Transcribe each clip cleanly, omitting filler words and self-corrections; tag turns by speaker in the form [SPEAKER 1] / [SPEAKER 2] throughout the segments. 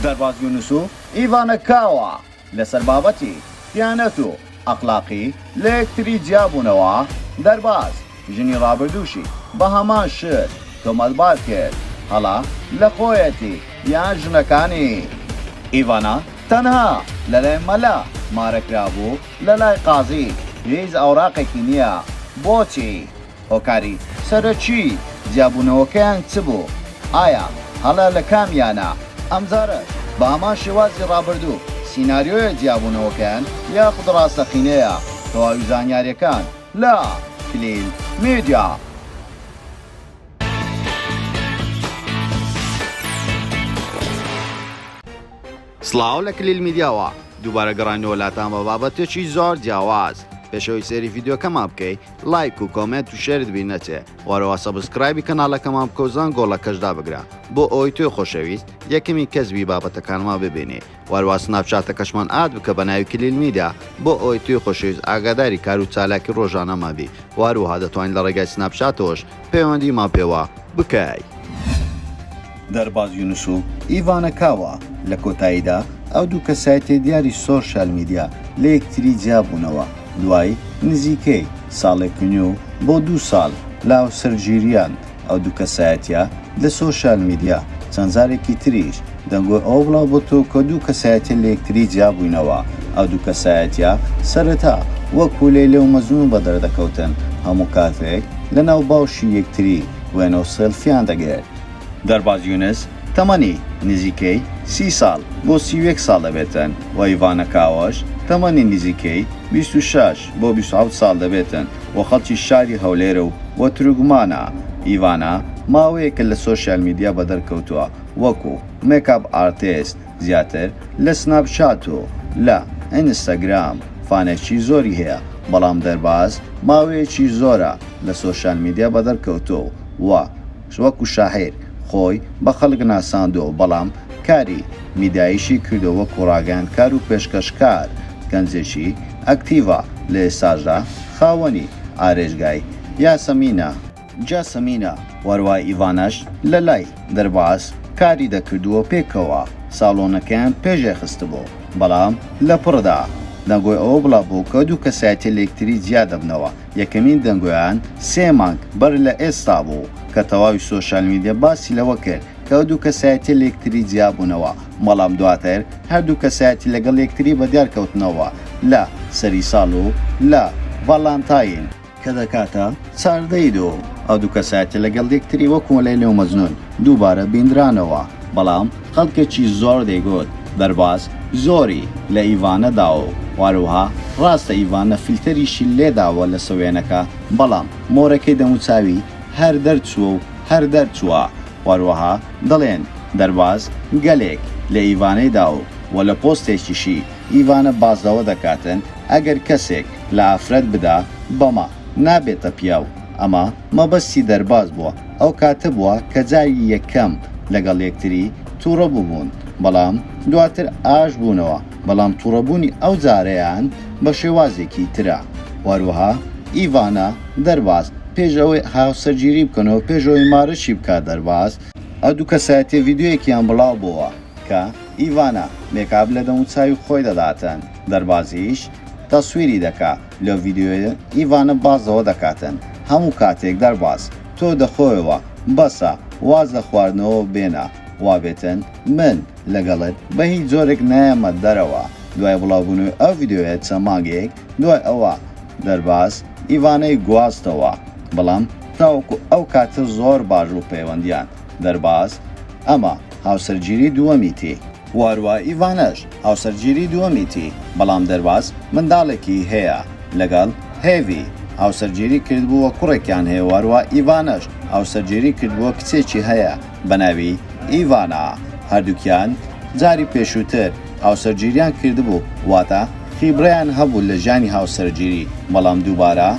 [SPEAKER 1] دەرباز یونس و ئیڤانە کاوە لەسەر بابەتی دیانەت و ئەخلاقی لە یەکتری جیابوونەوە دەرباز ژنی ڕابردووشی بە هەمان شت تۆمەتبار کرد هەڵا لە خۆیەتی یان ژنەکانی ئیڤانە تەنها لەلای مەلا مارەکرا بوو لە لای قازی هیچ ئەوراقێکی نییە بۆچی هۆکاری سەرەکی جیابوونەوەکەیان چ بوو ئایا هەڵا لە کامیانە ئەمجارە بە هەمان شێوازی ڕابردوو سیناریۆیە جیابوونەوەکەیان یاخود ڕاستەقینەیە تەواوی زانیاریەکان لە کلیل میدیا سڵاو لە کلیل میدیاوە دووبارە گەڕانەوە لاتان بە بابەتێکی زۆر جیاواز پێشەوەی سێری ڤیدیۆکەمان بکەی لایک و کۆمنت و شێرت بی نەچێ وەرەوە سەبسکرایبی کەناڵەکەمان بکە و زانگۆڵە کەشدا بگرە بۆ ئەوەی توی خۆشەویست یەکەمی کەسبی بابەتەکانمان ببینێ وەروە سناپچاتەکەشمان ئاد بکە بە ناوی کلیل میدیا بۆ ئەوەی توی خۆشەویست ئاگاداری کار و چالاکی ڕۆژانەمان بی واروها دەتوانین لە ڕێگای سناپچاتەوەش پەیوەندیمان پێوە بکەی دەرباز یونس و ئیڤانە کاوە لە کۆتاییدا ئەو دوو کەسایەتی دیاری سۆشیال میدیا لە یەکتری جیابوونەوە دوای نزیکەی ساڵێکنی و بۆ 2 ساڵ لاو سەرگیریان ئەو دوو کەسایەتیە لە سۆشیال میدیا چەند جارێکی تریش دەنگۆی ئەو بڵاو بۆ تۆ کە دوو کەسایەتی لە یەکتری جیابووینەوە ئەو دوو کەسایەتیە سەرەتا وەکو لەیلە و مەجنون بە دەردەکەوتن هەموو کاتێک لە ناو باشی یەکتری وێنە و سێلفیان دەگرێت دەرباز یونس تەمەنی نزیکەی 30 ساڵ بۆ 31 ساڵ دەبێتن و ئیڤانە کاوەش تەمەنی نزیکەی 26 بۆ 27 ساڵ دەبێتن و خەڵکی شاری هەولێرە و وەتروگمانە ئیڤانە ماوەیەکە لە سۆشیال میدیا بە دەرکەوتووە وەکو مێکاپ ئارتیست زیاتر لە سناپچات و لە ئینستاگرام فانێکی زۆری هەیە بەڵام دەرباز ماوەیەکی زۆرە لە سۆشیال میدیا بە دەرکەوتووە و وەکو شاعیر خۆی بە خەڵک ناساندووە بەڵام کاری میدایشی کردەوە کوڕاگەاندکار و پێشکەشکار گەنجێکی ئەکتیڤە لە ئێستاژدا خاوەنی ئارێژگای جاسەمینە وەروای ئیڤانەش لە لای دەرباز کاری دەکردووە پێکەوە ساڵۆنەکەیان پێشێ خستبوو بەڵام لە پڕدا دەنگۆی ئەوە بڵا بوو کە دوو کەسایەتی لە یەکتری جیا دەبنەوە یەکەمین دەنگۆیان 3 مانگ بەر لە ئێستا بوو کە تەواوی سۆشیال میدیا باسی لەوە کرد کە دوو کەسایەتی لە یەکتری جیابوونەوە بەڵام دواتر هەردوو کەسایەتی لەگەڵ یەکتری بەدیار کەوتنەوە لە سەری ساڵ و لە ڤاڵانتاین کە دەکاتە 14 ئەو دوو کەسایەتی لەگەڵ یەکتری وەکو لەیلە و مەجنون دووبارە بیندرانەوە بەڵام خەڵکێکی زۆر دەیگوت دەرباز زۆری لە ئیڤانەدا و واروها ڕاستە ئیڤانە فیلتەریشی لێداوە لە سوێنەکە بەڵام مۆرەکەی دەموچاوی هەر دەرچووە و هەر دەرچووە واروەها دەڵێن دەرباز گەلێک لە ئیڤانەیدا و لە پۆستێکیشی ئیڤانە بازەوە دەکاتن ئەگەر کەسێک لە ئافرەت بدا بەمە نابێتە پیاو ئەمە مەبەستی دەرباز بووە ئەو کاتە بووە کە جاری یەکەم لەگەڵ یەکتری تووڕە بووبوون بەڵام دواتر ئاش بوونەوە بەڵام تووڕەبوونی ئەو جارەیان بە شێوازێکی ترە واروها ئیڤانە دەرباز پێشەوەی هاوسەرگیری بکەنەوە پێشەوەی مارەشی بکات دەرباز ئەو دوو کەسایەتی ڤیدیۆیەکیان بڵاو بووە کە ئیڤانە مێکاب لە دەموچاوی خۆی دەداتن دەربازیش تەسویری دەکا لە ڤیدیۆیە ئیڤانە بازەوە دەکاتن هەموو کاتێک دەرباز تۆ دەخۆیەوە بەسە واز لە خواردنەوە بێنە وابێتن من لەگەڵت بە هیچ جۆرێک نایەمە دەرەوە دوای بڵاوبوونەوەی ئەو ڤیدیۆیە چەند مانگێک دوای ئەوە دەرباز ئیڤانەی گواستەوە بەڵام تاوەکو ئەو کاتە زۆر باش و پەیوەندیان دەرباز ئەمە هاوسەرگیری دووەمیتی واروە ئیڤانەش هاوسەرگیری دووەمیتی بەڵام دەرباز منداڵێکی هەیە لەگەڵ هێڤی هاوسەرگیری کردبووە کوڕێکیان هەیە واروە ئیڤانەش هاوسەرگیری کردبووە کچێکی هەیە بەناوی ئیڤانە هەردووکیان جاری پێشووتر هاوسەرگیریان کردبوو واتە خیبڕیان هەبوو لە ژیانی هاوسەرگیری بەڵام دووبارە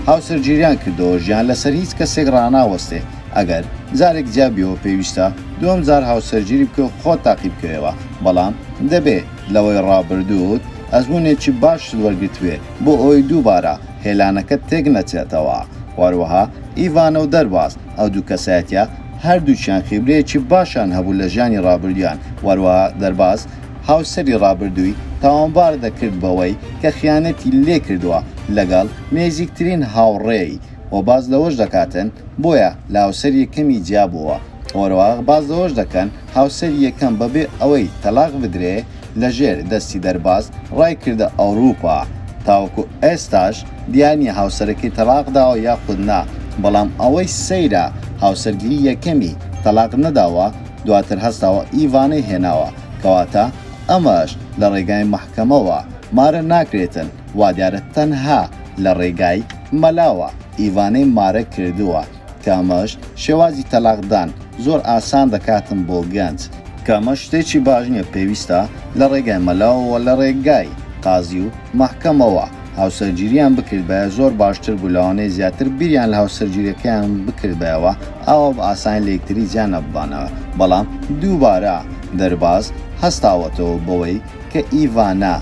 [SPEAKER 1] هاوسەرگیریان کردەوە ژیان لەسەر هیچ کەسێک ڕاناوەستێ ئەگەر جارێک جیابیەوە پێویستە دوم جار هاوسەرگیری بکە و خۆت تاقی بکەوێەوە بەڵام دەبێت لەوەی ڕابردووت ئەزمونێکی باش وەرگتوێ بۆ ئەوی دووبارە هێلانەکە تێک نەچێتەوە واروەها ئیڤانە و دەرباز ئەو دوو کەسایەتە هەردووچیان خیبرەیەکی باشان هەبوو لە ژیانی ڕابردویان. وەروەها دەرباز هاوسەری ڕابردووی تاوانبار دەکرد بەوەی کە خیانەتی لێ کردووە لەگەڵ نێزیکترین هاوڕێی و باز لەوەش دەکاتن بۆیە لە هاوسەری یەکەمی جیابووە. وەروەها باز لەوەش دەکەن هاوسەری یەکەم بەبێ ئەوەی تەلاق بدرێ لەژێر دەستی دەرباز ڕای کردە ئەوروپا. تاوەکو ئێستاش دیانی هاوسەرەکەی تەلاق داوە یاخود نا، بەڵام ئەوەی سەیرە هاوسەرگیری یەکەمی تەلاق نەداوە دواتر هەستاوە ئیڤانەی هێناوە، کەواتە ئەمەش لە ڕێگای مەحکەمەوە مارە ناکرێتن، وا دیارە تەنها لە ڕێگای مەلاوە ئیڤانەی مارە کردووە، کامەش شێوازی تەلاقدان زۆر ئاسان دەکاتن بۆ گەنج، کامە شتێکی باش نییە، پێویستە لە ڕێگای مەلاوەوە لە ڕێگای قازی و مەحکەمەوە هاوسەرگیریان بکرد بە زۆر باشتر بوو لەوانەیە زیاتر بیریان لە هاوسەرگیریەکەیان بکرد بەوە ئەوە بە ئاسانی لە یەکتری جیان نەبوانەوە. بەڵام دووبارە دەرباز هەستاوەتەوە بەوەی کە ئیڤانە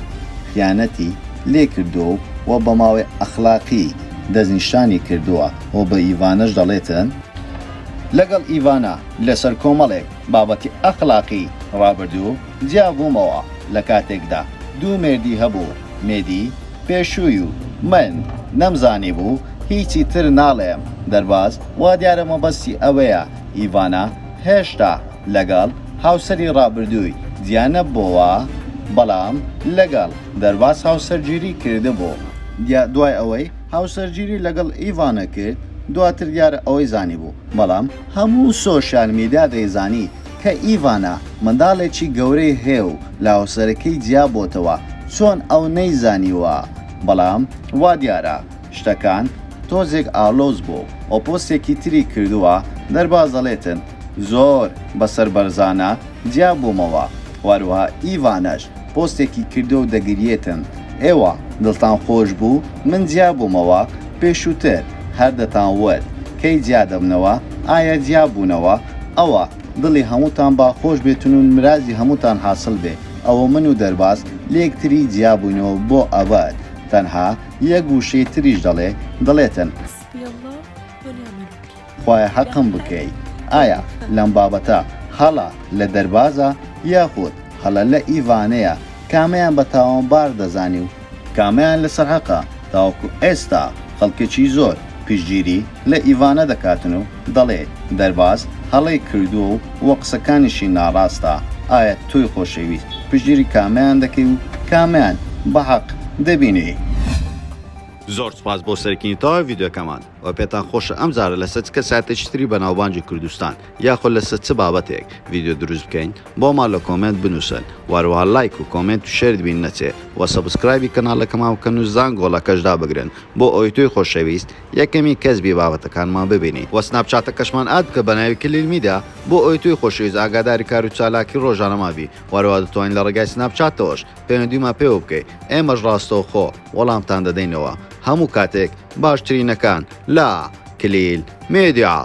[SPEAKER 1] خیانەتی لێ کردووە و بە ماوەی ئەخلاقی دەستنیشانی کردووە و بە ئیڤانەش دەڵێتن لەگەڵ ئیڤانە لەسەر کۆمەڵێک بابەتی ئەخلاقی ڕابردوو جیابوومەوە لە کاتێکدا دوو مێردی هەبوو، مێدی پێشووی و من نەمزانی بوو هیچی تر ناڵێم. دەرباز وا دیارە مەبەستی ئەوەیە ئیڤانە هێشتا لەگەڵ هاوسەری ڕابردووی دیانە بۆوە، بەڵام لەگەڵ دەرباز هاوسەرگیری کردبوو. دوای ئەوەی هاوسەرگیری لەگەڵ ئیڤانە کرد دواتر دیارە ئەوەی زانی بوو، بەڵام هەموو سۆشیال میدیا دەیزانی کە ئیڤانە منداڵێکی گەورەی هەیە و لە هاوسەرەکەی جیابۆتەوە، چۆن ئەو نەیزانیوە. بەڵام وا دیارە شتەکان تۆزێک ئالۆز بوو و پۆستێکی تری کردووە. دەرباز دەڵێتن زۆر بەسەر بەرزانە جیابوومەوە. وەروەها ئیڤانەش پۆستێکی کردو و دەگریێتن ئێوە دڵتان خۆش بوو من جیابوومەوە، پێشووتر هەر دەتان وەر کەی جیادەبنەوە ئایا جیابوونەوە ئەوە دڵی هەمووتان با خۆش بێتون و مرازی هەمووتان حاصل بێ. ئەوە من و دەرباز لە یەکتری جیابووینەوە بۆ ئەبد. تەنها یەک گوشەی تریش دەڵێتن خوایە حەقم بکەی. ئایا لەم بابەتە هەڵە لە دەربازە یاخود هەڵە لە ئیڤانەیە؟ کامیان بە تاوانبار دەزانی و کامیان لەسەر حەقە؟ تاوەکو ئێستا خەڵکێکی زۆر پشتگیری لە ئیڤانە دەکاتن و دەڵێت دەرباز هەڵەی کردووە و قسەکانیشی ناڕاستە. ئایا تۆی خۆشەویست پشتگیری کامیان دەکەی و کامیان بە حەق دەبینی؟ زۆر سپاس بۆ سەرکردنەوەی ڤیدیۆکەمان و پێتان خۆشە ئەم جارە لەسەر چ کەساتێکی تری بە ناوبانگی کوردستان یاخۆ لەسەر چ بابەتێک ڤیدیۆ دروست بکەین بۆمان لە کۆمنت بنووسن، واروها لایک و کۆمنت و شێر بین نەچێ و سەبسکرایبی کەناڵەکەمان بکەن و زانگۆڵەکەشدا بگرن بۆ ئەوەی تۆی خۆشەویست یەکەمی کەسبی بابەتەکانمان ببینی. و سناپچاتەکەشمان ئاد بکە بە ناوی کلیل میدیا بۆ ئەوەی تۆی خۆشەویست ئاگاداری کار و چالاکی ڕۆژانەمابی. وەروها دەتوانین لە ڕێگای سناپچاتەوەش پەیوەندیمان پێوە بکەیت، ئێمەش ڕاستەوخۆ وەڵامتان دەدەینەوە هەموو کاتێک باشترینەکان لا کلیل میدیا.